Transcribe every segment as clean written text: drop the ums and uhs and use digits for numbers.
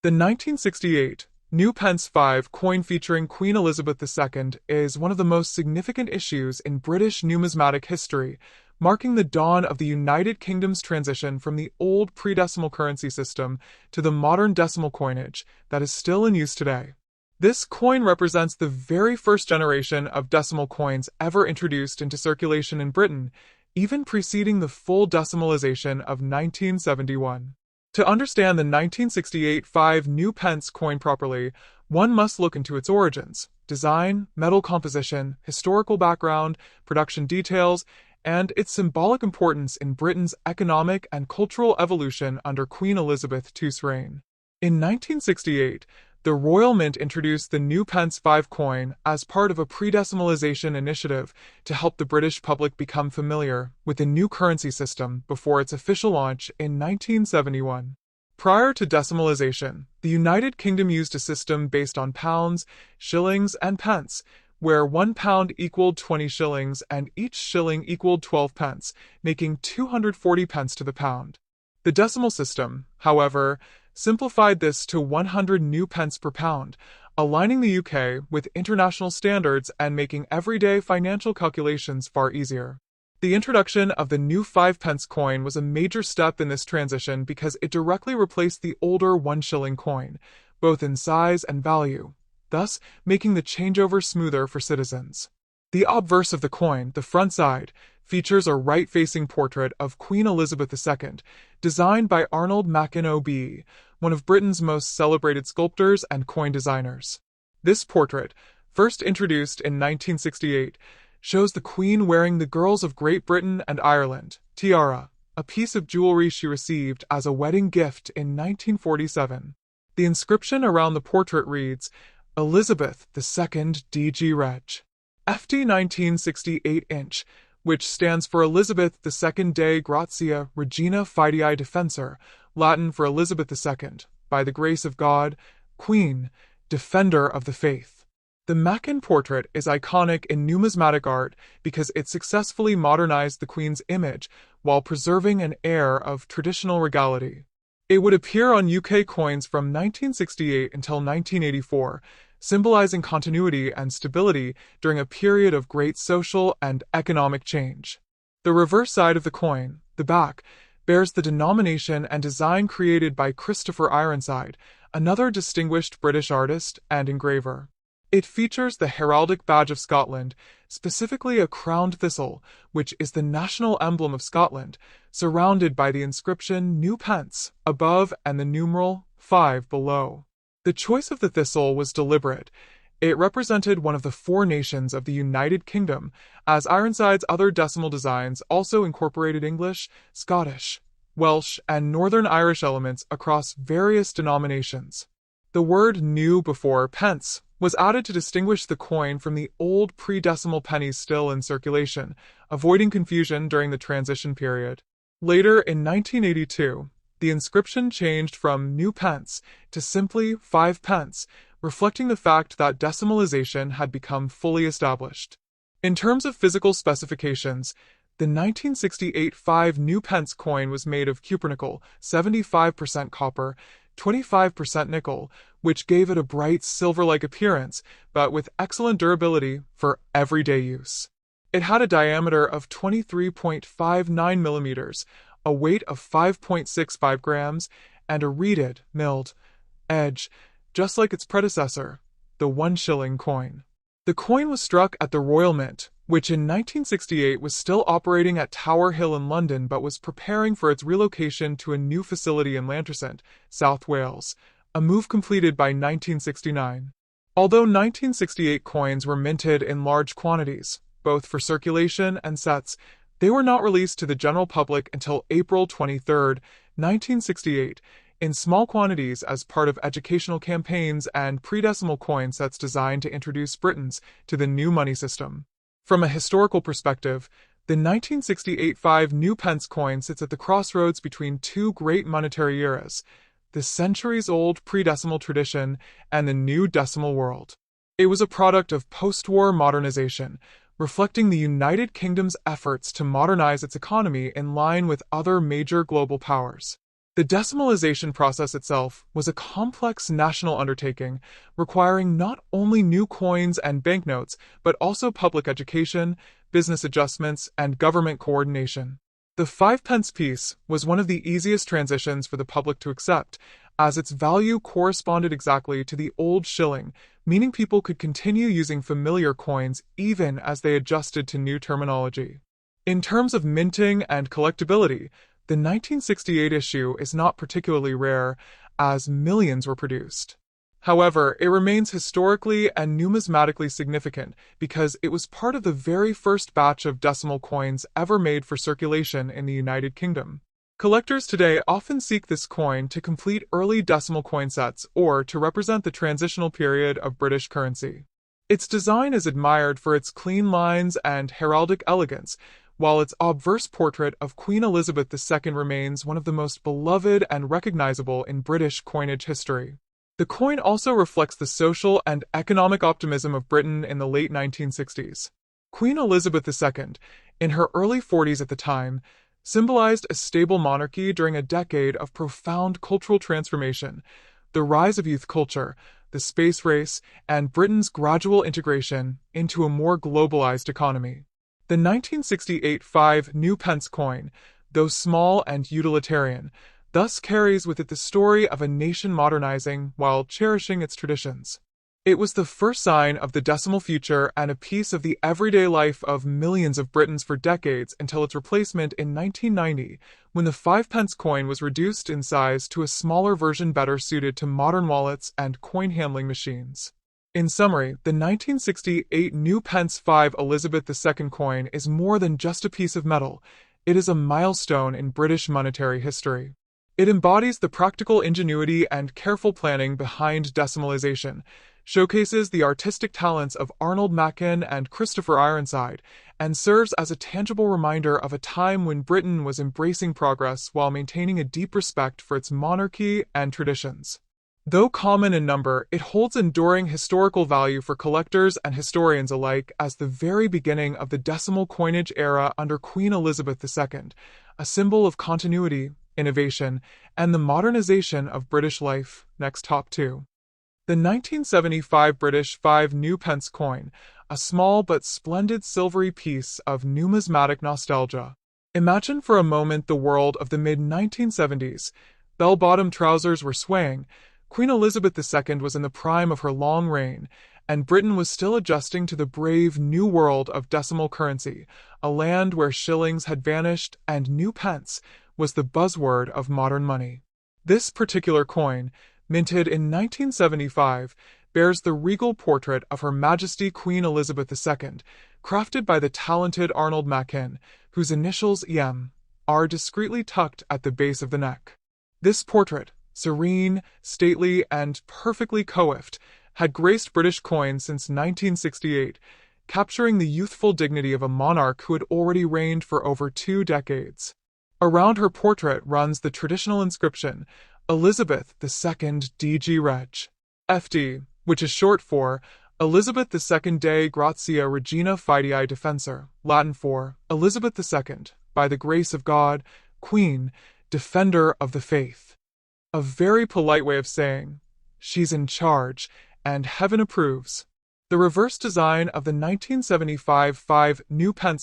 The 1968 new Pence 5 coin featuring Queen Elizabeth II is one of the most significant issues in British numismatic history, marking the dawn of the United Kingdom's transition from the old pre-decimal currency system to the modern decimal coinage that is still in use today. This coin represents the very first generation of decimal coins ever introduced into circulation in Britain, even preceding the full decimalization of 1971. To understand the 1968 5 new pence coin properly, one must look into its origins, design, metal composition, historical background, production details, and its symbolic importance in Britain's economic and cultural evolution under Queen Elizabeth II's reign. In 1968, the Royal Mint introduced the new Pence 5 coin as part of a pre-decimalization initiative to help the British public become familiar with the new currency system before its official launch in 1971. Prior to decimalization, the United Kingdom used a system based on pounds, shillings, and pence, where 1 pound equaled 20 shillings and each shilling equaled 12 pence, making 240 pence to the pound. The decimal system, however, simplified this to 100 new pence per pound, aligning the UK with international standards and making everyday financial calculations far easier. The introduction of the new 5 pence coin was a major step in this transition because it directly replaced the older 1 shilling coin, both in size and value, thus making the changeover smoother for citizens. The obverse of the coin, the front side, features a right-facing portrait of Queen Elizabeth II, designed by Arnold Machin OB, one of Britain's most celebrated sculptors and coin designers. This portrait, first introduced in 1968, shows the Queen wearing the Girls of Great Britain and Ireland tiara, a piece of jewelry she received as a wedding gift in 1947. The inscription around the portrait reads, Elizabeth II DG Reg. FD 1968 inch, which stands for Elizabeth II Dei Gratia Regina Fidei Defensor, Latin for Elizabeth II, by the grace of God, Queen, Defender of the Faith. The Machin portrait is iconic in numismatic art because it successfully modernized the Queen's image while preserving an air of traditional regality. It would appear on UK coins from 1968 until 1984, symbolizing continuity and stability during a period of great social and economic change. The reverse side of the coin, the back, bears the denomination and design created by Christopher Ironside, another distinguished British artist and engraver. It features the heraldic badge of Scotland, specifically a crowned thistle, which is the national emblem of Scotland, surrounded by the inscription New Pence above and the numeral 5 below. The choice of the thistle was deliberate. It represented one of the 4 nations of the United Kingdom, as Ironside's other decimal designs also incorporated English, Scottish, Welsh, and Northern Irish elements across various denominations. The word new before pence was added to distinguish the coin from the old pre-decimal pennies still in circulation, avoiding confusion during the transition period. Later, in 1982, the inscription changed from new pence to simply 5 pence, reflecting the fact that decimalization had become fully established. In terms of physical specifications, the 1968 5 new pence coin was made of cupronickel, 75% copper, 25% nickel, which gave it a bright silver-like appearance, but with excellent durability for everyday use. It had a diameter of 23.59 millimeters, a weight of 5.65 grams, and a reeded, milled edge, just like its predecessor, the 1 shilling coin. The coin was struck at the Royal Mint, which in 1968 was still operating at Tower Hill in London but was preparing for its relocation to a new facility in Lantercent, South Wales, a move completed by 1969. Although 1968 coins were minted in large quantities, both for circulation and sets, they were not released to the general public until April 23, 1968, in small quantities as part of educational campaigns and pre-decimal coin sets designed to introduce Britons to the new money system. From a historical perspective, the 1968 5 new pence coin sits at the crossroads between 2 great monetary eras, the centuries-old pre-decimal tradition and the new decimal world. It was a product of post-war modernization, reflecting the United Kingdom's efforts to modernize its economy in line with other major global powers. The decimalization process itself was a complex national undertaking, requiring not only new coins and banknotes, but also public education, business adjustments, and government coordination. The 5 pence piece was one of the easiest transitions for the public to accept, as its value corresponded exactly to the old shilling, meaning people could continue using familiar coins even as they adjusted to new terminology. In terms of minting and collectability, the 1968 issue is not particularly rare, as millions were produced. However, it remains historically and numismatically significant because it was part of the very first batch of decimal coins ever made for circulation in the United Kingdom. Collectors today often seek this coin to complete early decimal coin sets or to represent the transitional period of British currency. Its design is admired for its clean lines and heraldic elegance, while its obverse portrait of Queen Elizabeth II remains one of the most beloved and recognizable in British coinage history. The coin also reflects the social and economic optimism of Britain in the late 1960s. Queen Elizabeth II, in her early 40s at the time, symbolized a stable monarchy during a decade of profound cultural transformation, the rise of youth culture, the space race, and Britain's gradual integration into a more globalized economy. The 1968 5 coin, though small and utilitarian, thus carries with it the story of a nation modernizing while cherishing its traditions. It was the first sign of the decimal future and a piece of the everyday life of millions of Britons for decades until its replacement in 1990, when the 5 pence coin was reduced in size to a smaller version better suited to modern wallets and coin handling machines. In summary, the 1968 new pence 5 Elizabeth II coin is more than just a piece of metal. It is a milestone in British monetary history. It embodies the practical ingenuity and careful planning behind decimalization, showcases the artistic talents of Arnold Machin and Christopher Ironside, and serves as a tangible reminder of a time when Britain was embracing progress while maintaining a deep respect for its monarchy and traditions. Though common in number, it holds enduring historical value for collectors and historians alike as the very beginning of the decimal coinage era under Queen Elizabeth II, a symbol of continuity, innovation, and the modernization of British life. Next top 2. The 1975 British 5 coin, a small but splendid silvery piece of numismatic nostalgia. Imagine for a moment the world of the mid-1970s. Bell-bottom trousers were swaying, Queen Elizabeth II was in the prime of her long reign, and Britain was still adjusting to the brave new world of decimal currency, a land where shillings had vanished and new pence was the buzzword of modern money. This particular coin, minted in 1975, bears the regal portrait of Her Majesty Queen Elizabeth II, crafted by the talented Arnold Machin, whose initials EM are discreetly tucked at the base of the neck. This portrait, serene, stately, and perfectly coiffed, had graced British coins since 1968, capturing the youthful dignity of a monarch who had already reigned for over 2 decades. Around her portrait runs the traditional inscription, Elizabeth II DG Reg. FD, which is short for Elizabeth II Dei Gratia Regina Fidei Defensor, Latin for Elizabeth II, by the grace of God, Queen, Defender of the Faith. A very polite way of saying, she's in charge, and heaven approves. The reverse design of the 1975 5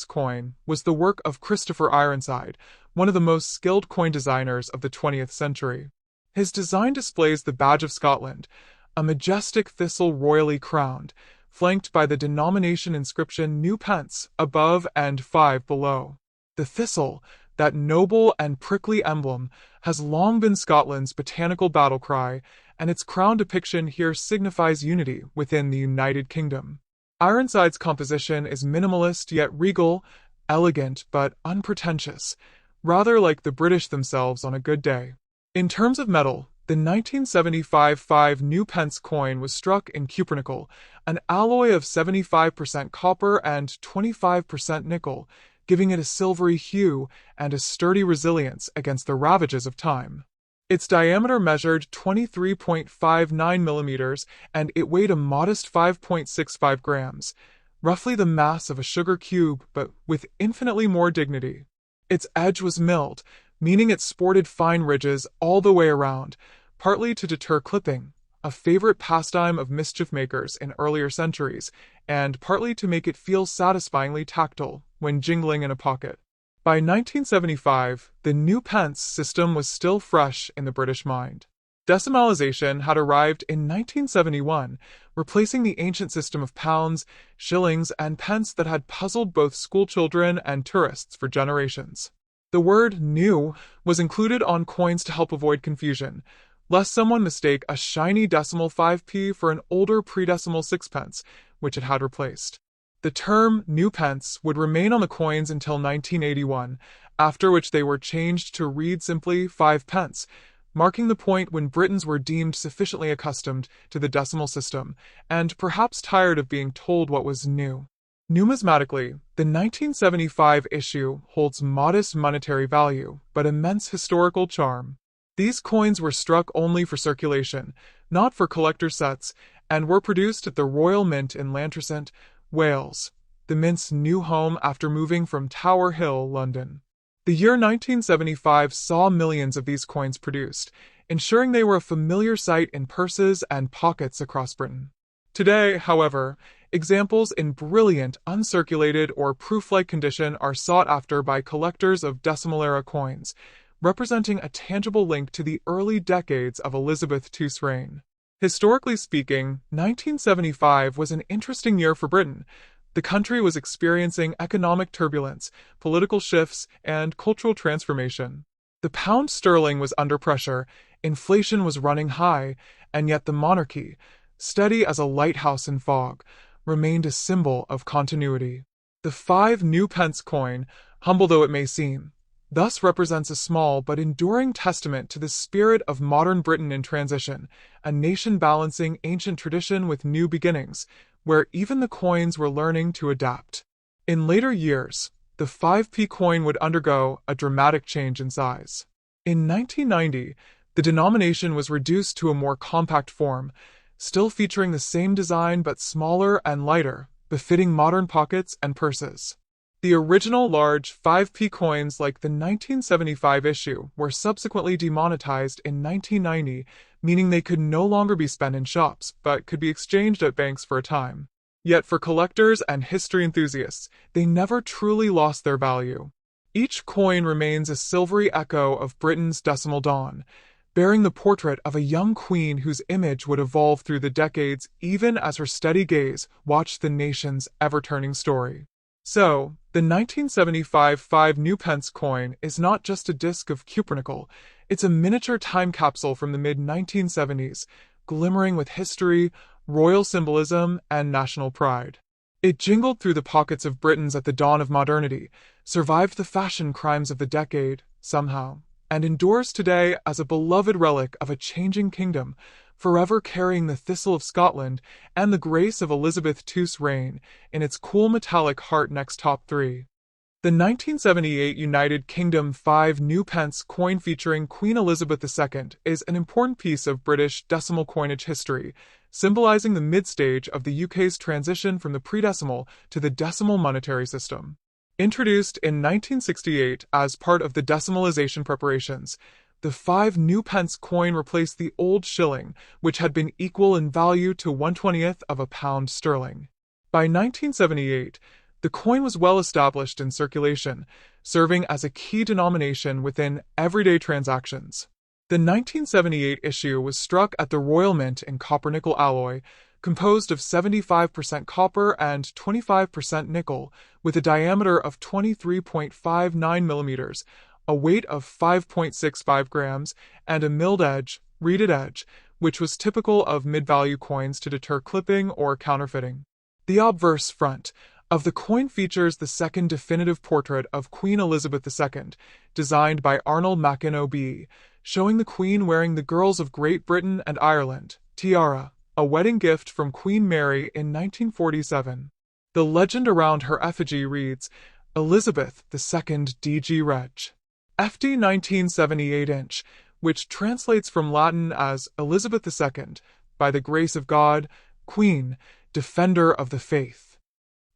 coin was the work of Christopher Ironside, one of the most skilled coin designers of the 20th century. His design displays the badge of Scotland, a majestic thistle royally crowned, flanked by the denomination inscription New Pence above and 5 below. The thistle, that noble and prickly emblem, has long been Scotland's botanical battle cry, and its crown depiction here signifies unity within the United Kingdom. Ironside's composition is minimalist yet regal, elegant but unpretentious, rather like the British themselves on a good day. In terms of metal, the 1975 5 coin was struck in cupronickel, an alloy of 75% copper and 25% nickel, giving it a silvery hue and a sturdy resilience against the ravages of time. Its diameter measured 23.59 millimeters, and it weighed a modest 5.65 grams, roughly the mass of a sugar cube, but with infinitely more dignity. Its edge was milled, meaning it sported fine ridges all the way around, partly to deter clipping, a favorite pastime of mischief makers in earlier centuries, and partly to make it feel satisfyingly tactile when jingling in a pocket. By 1975, the new pence system was still fresh in the British mind. Decimalisation had arrived in 1971, replacing the ancient system of pounds, shillings, and pence that had puzzled both schoolchildren and tourists for generations. The word new was included on coins to help avoid confusion, lest someone mistake a shiny decimal 5p for an older pre-decimal sixpence, which it had replaced. The term new pence would remain on the coins until 1981, after which they were changed to read simply 5 pence, marking the point when Britons were deemed sufficiently accustomed to the decimal system, and perhaps tired of being told what was new. Numismatically, the 1975 issue holds modest monetary value, but immense historical charm. These coins were struck only for circulation, not for collector sets, and were produced at the Royal Mint in Lantercent, Wales, the Mint's new home after moving from Tower Hill, London. The year 1975 saw millions of these coins produced, ensuring they were a familiar sight in purses and pockets across Britain. Today, however, examples in brilliant, uncirculated, or proof-like condition are sought after by collectors of decimal-era coins, representing a tangible link to the early decades of Elizabeth II's reign. Historically speaking, 1975 was an interesting year for Britain. The country was experiencing economic turbulence, political shifts, and cultural transformation. The pound sterling was under pressure, inflation was running high, and yet the monarchy, steady as a lighthouse in fog, remained a symbol of continuity. The 5 new pence coin, humble though it may seem, thus represents a small but enduring testament to the spirit of modern Britain in transition, a nation balancing ancient tradition with new beginnings, where even the coins were learning to adapt. In later years, the 5p coin would undergo a dramatic change in size. In 1990, the denomination was reduced to a more compact form, still featuring the same design but smaller and lighter, befitting modern pockets and purses. The original large 5p coins like the 1975 issue were subsequently demonetized in 1990, meaning they could no longer be spent in shops, but could be exchanged at banks for a time. Yet for collectors and history enthusiasts, they never truly lost their value. Each coin remains a silvery echo of Britain's decimal dawn, bearing the portrait of a young queen whose image would evolve through the decades even as her steady gaze watched the nation's ever-turning story. So, the 1975 5 new pence coin is not just a disc of cupronickel, it's a miniature time capsule from the mid-1970s, glimmering with history, royal symbolism, and national pride. It jingled through the pockets of Britons at the dawn of modernity, survived the fashion crimes of the decade, somehow, and endures today as a beloved relic of a changing kingdom, forever carrying the thistle of Scotland and the grace of Elizabeth II's reign in its cool metallic heart next top 3. The 1978 United Kingdom 5 new pence coin featuring Queen Elizabeth II is an important piece of British decimal coinage history, symbolizing the mid-stage of the UK's transition from the pre-decimal to the decimal monetary system. Introduced in 1968 as part of the decimalization preparations, the 5 new pence coin replaced the old shilling, which had been equal in value to 1/20th of a pound sterling. By 1978, the coin was well established in circulation, serving as a key denomination within everyday transactions. The 1978 issue was struck at the Royal Mint in copper-nickel alloy, composed of 75% copper and 25% nickel, with a diameter of 23.59 millimeters, a weight of 5.65 grams, and a milled edge, reeded edge, which was typical of mid-value coins to deter clipping or counterfeiting. The obverse front of the coin features the second definitive portrait of Queen Elizabeth II, designed by Arnold Mackin OB, showing the Queen wearing the Girls of Great Britain and Ireland tiara, a wedding gift from Queen Mary in 1947. The legend around her effigy reads, Elizabeth II DG Reg. FD 1978-inch, which translates from Latin as Elizabeth II, by the grace of God, Queen, Defender of the Faith.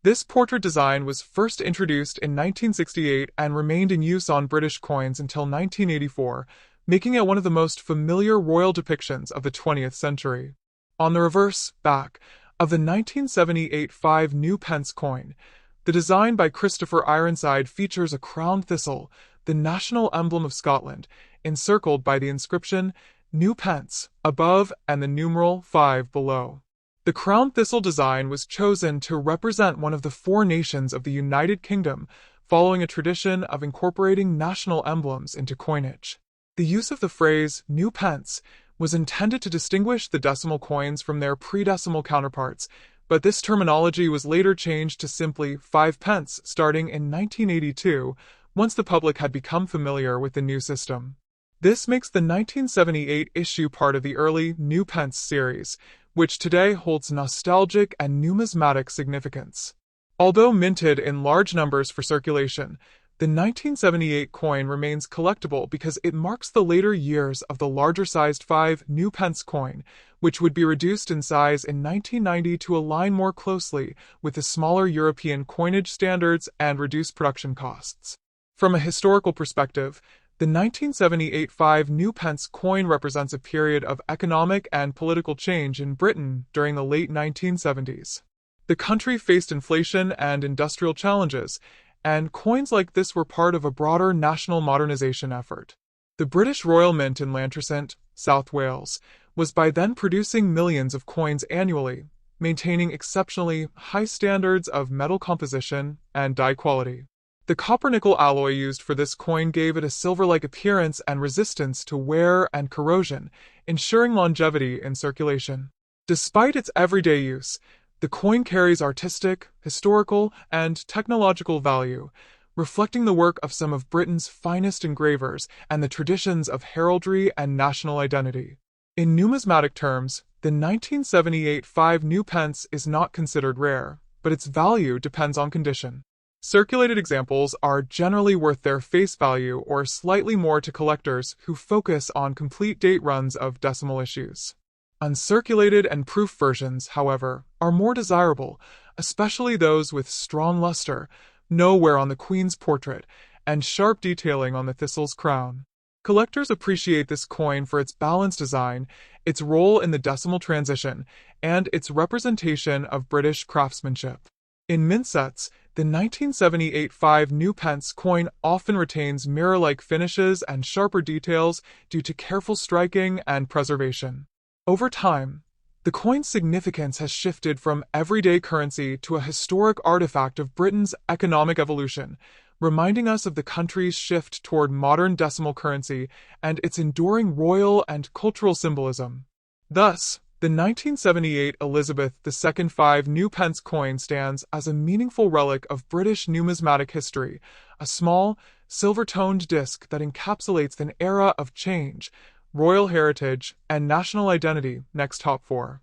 This portrait design was first introduced in 1968 and remained in use on British coins until 1984, making it one of the most familiar royal depictions of the 20th century. On the reverse back of the 1978 5 new pence coin, the design by Christopher Ironside features a crowned thistle, the national emblem of Scotland, encircled by the inscription New Pence above and the numeral 5 below. The crowned thistle design was chosen to represent one of the four nations of the United Kingdom, following a tradition of incorporating national emblems into coinage. The use of the phrase new pence was intended to distinguish the decimal coins from their pre-decimal counterparts, but this terminology was later changed to simply 5 pence starting in 1982, once the public had become familiar with the new system. This makes the 1978 issue part of the early New Pence series, which today holds nostalgic and numismatic significance. Although minted in large numbers for circulation, the 1978 coin remains collectible because it marks the later years of the larger-sized 5 new pence coin, which would be reduced in size in 1990 to align more closely with the smaller European coinage standards and reduce production costs. From a historical perspective, the 1978 5 new pence coin represents a period of economic and political change in Britain during the late 1970s. The country faced inflation and industrial challenges, and coins like this were part of a broader national modernization effort. The British Royal Mint in Llantrisant, South Wales, was by then producing millions of coins annually, maintaining exceptionally high standards of metal composition and die quality. The copper-nickel alloy used for this coin gave it a silver-like appearance and resistance to wear and corrosion, ensuring longevity in circulation. Despite its everyday use, the coin carries artistic, historical, and technological value, reflecting the work of some of Britain's finest engravers and the traditions of heraldry and national identity. In numismatic terms, the 1978 5 new pence is not considered rare, but its value depends on condition. Circulated examples are generally worth their face value or slightly more to collectors who focus on complete date runs of decimal issues. Uncirculated and proof versions, however, are more desirable, especially those with strong luster, no wear on the Queen's portrait, and sharp detailing on the thistle's crown. Collectors appreciate this coin for its balanced design, its role in the decimal transition, and its representation of British craftsmanship. In mint sets, the 1978 5 new pence coin often retains mirror-like finishes and sharper details due to careful striking and preservation. Over time, the coin's significance has shifted from everyday currency to a historic artifact of Britain's economic evolution, reminding us of the country's shift toward modern decimal currency and its enduring royal and cultural symbolism. Thus, the 1978 Elizabeth II 5 new pence coin stands as a meaningful relic of British numismatic history, a small, silver-toned disc that encapsulates an era of change, royal heritage, and national identity. Next top 4.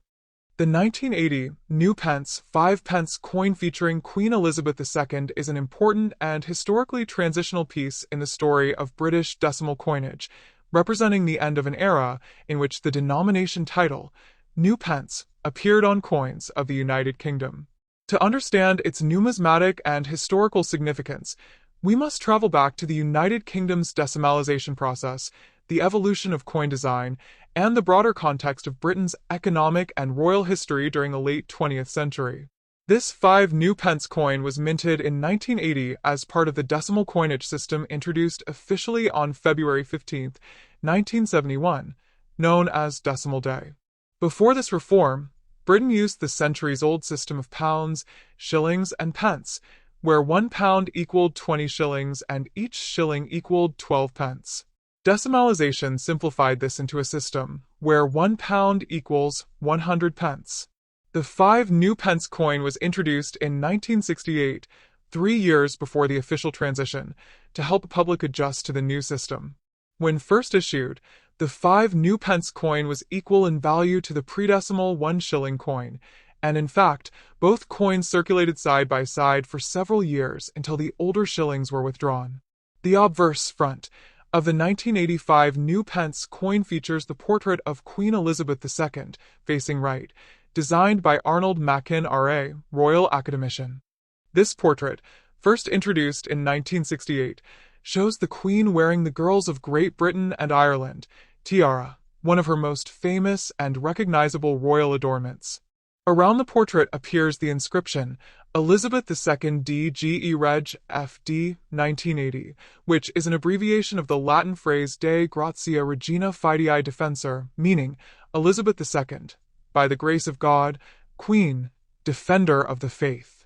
The 1980 new pence 5 pence coin featuring Queen Elizabeth II is an important and historically transitional piece in the story of British decimal coinage, representing the end of an era in which the denomination title, new pence, appeared on coins of the United Kingdom. To understand its numismatic and historical significance, we must travel back to the United Kingdom's decimalization process, the evolution of coin design, and the broader context of Britain's economic and royal history during the late 20th century. This 5 new pence coin was minted in 1980 as part of the decimal coinage system introduced officially on February 15, 1971, known as Decimal Day. Before this reform, Britain used the centuries-old system of pounds, shillings, and pence, where 1 pound equaled 20 shillings and each shilling equaled 12 pence. Decimalization simplified this into a system where 1 pound equals 100 pence. The 5 new pence coin was introduced in 1968, 3 years before the official transition, to help the public adjust to the new system. When first issued, the 5 new pence coin was equal in value to the pre-decimal 1 shilling coin, and in fact, both coins circulated side by side for several years until the older shillings were withdrawn. The obverse front of the 1985 new pence coin features the portrait of Queen Elizabeth II, facing right, designed by Arnold Machin RA, Royal Academician. This portrait, first introduced in 1968, shows the Queen wearing the Girls of Great Britain and Ireland tiara, one of her most famous and recognizable royal adornments. Around the portrait appears the inscription, Elizabeth II DGE Reg FD 1980, which is an abbreviation of the Latin phrase De Gratia Regina Fidei Defensor, meaning Elizabeth II, by the grace of God, Queen, Defender of the Faith.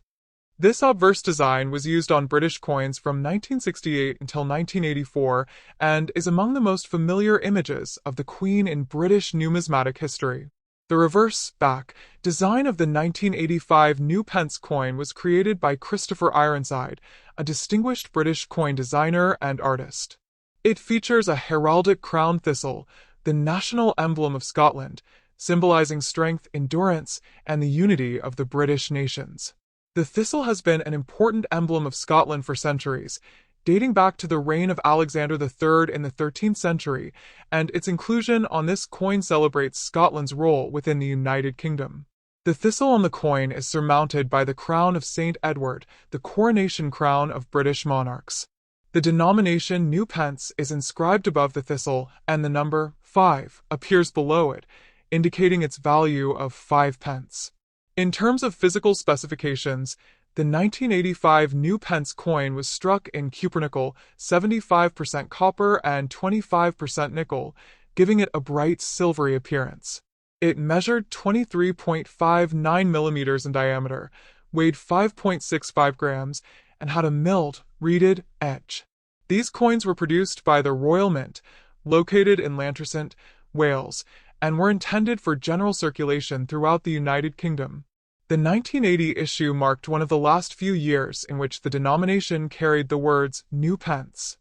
This obverse design was used on British coins from 1968 until 1984 and is among the most familiar images of the Queen in British numismatic history. The reverse back design of the 1985 new pence coin was created by Christopher Ironside, a distinguished British coin designer and artist. It features a heraldic crown thistle, the national emblem of Scotland, symbolizing strength, endurance, and the unity of the British nations. The thistle has been an important emblem of Scotland for centuries, dating back to the reign of Alexander III in the 13th century, and its inclusion on this coin celebrates Scotland's role within the United Kingdom. The thistle on the coin is surmounted by the crown of St. Edward, the coronation crown of British monarchs. The denomination new pence is inscribed above the thistle, and the number 5 appears below it, indicating its value of 5 pence. In terms of physical specifications, the 1985 new pence coin was struck in cupronickel, 75% copper and 25% nickel, giving it a bright silvery appearance. It measured 23.59 millimeters in diameter, weighed 5.65 grams, and had a milled, reeded edge. These coins were produced by the Royal Mint, located in Llantrisant, Wales, and were intended for general circulation throughout the United Kingdom. The 1980 issue marked one of the last few years in which the denomination carried the words new pence.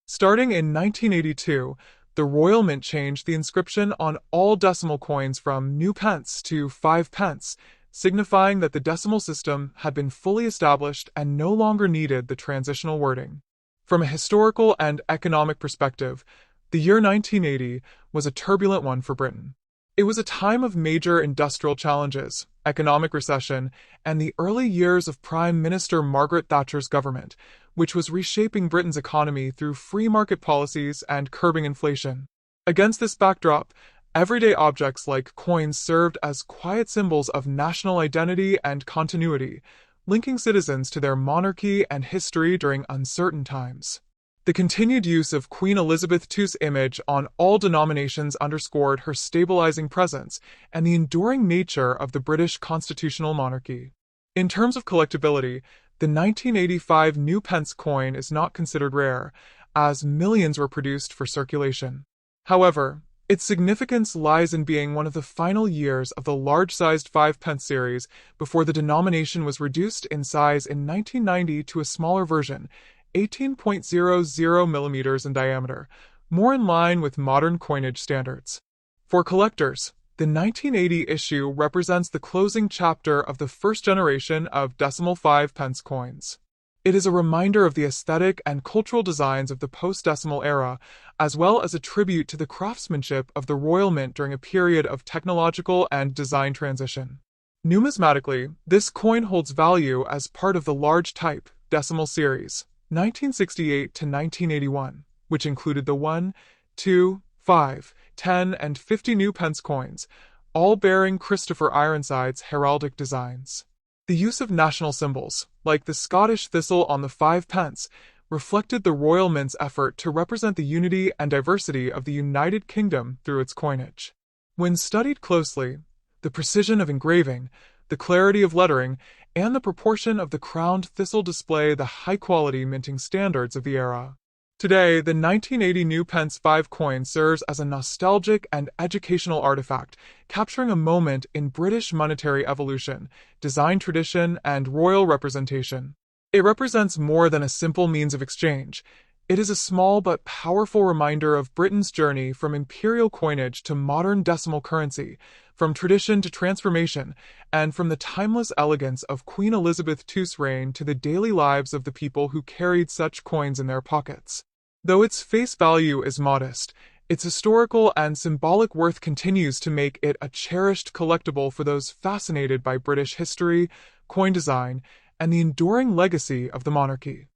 Starting in 1982, the Royal Mint changed the inscription on all decimal coins from new pence to 5 pence, signifying that the decimal system had been fully established and no longer needed the transitional wording. From a historical and economic perspective, the year 1980 was a turbulent one for Britain. It was a time of major industrial challenges, economic recession, and the early years of Prime Minister Margaret Thatcher's government, which was reshaping Britain's economy through free market policies and curbing inflation. Against this backdrop, everyday objects like coins served as quiet symbols of national identity and continuity, linking citizens to their monarchy and history during uncertain times. The continued use of Queen Elizabeth II's image on all denominations underscored her stabilizing presence and the enduring nature of the British constitutional monarchy. In terms of collectability, the 1985 new pence coin is not considered rare, as millions were produced for circulation. However, its significance lies in being one of the final years of the large-sized 5 pence series before the denomination was reduced in size in 1990 to a smaller version, 18.00 millimeters in diameter, more in line with modern coinage standards. For collectors, the 1980 issue represents the closing chapter of the first generation of decimal 5 pence coins. It is a reminder of the aesthetic and cultural designs of the post-decimal era, as well as a tribute to the craftsmanship of the Royal Mint during a period of technological and design transition. Numismatically, this coin holds value as part of the large type decimal series, 1968 to 1981, which included the 1, 2, 5, 10, and 50 new pence coins, all bearing Christopher Ironside's heraldic designs. The use of national symbols, like the Scottish thistle on the 5 pence, reflected the Royal Mint's effort to represent the unity and diversity of the United Kingdom through its coinage. When studied closely, the precision of engraving, the clarity of lettering, and the proportion of the crowned thistle display the high-quality minting standards of the era. Today, the 1980 new pence 5 coin serves as a nostalgic and educational artifact, capturing a moment in British monetary evolution, design tradition, and royal representation. It represents more than a simple means of exchange. It is a small but powerful reminder of Britain's journey from imperial coinage to modern decimal currency, from tradition to transformation, and from the timeless elegance of Queen Elizabeth II's reign to the daily lives of the people who carried such coins in their pockets. Though its face value is modest, its historical and symbolic worth continues to make it a cherished collectible for those fascinated by British history, coin design, and the enduring legacy of the monarchy.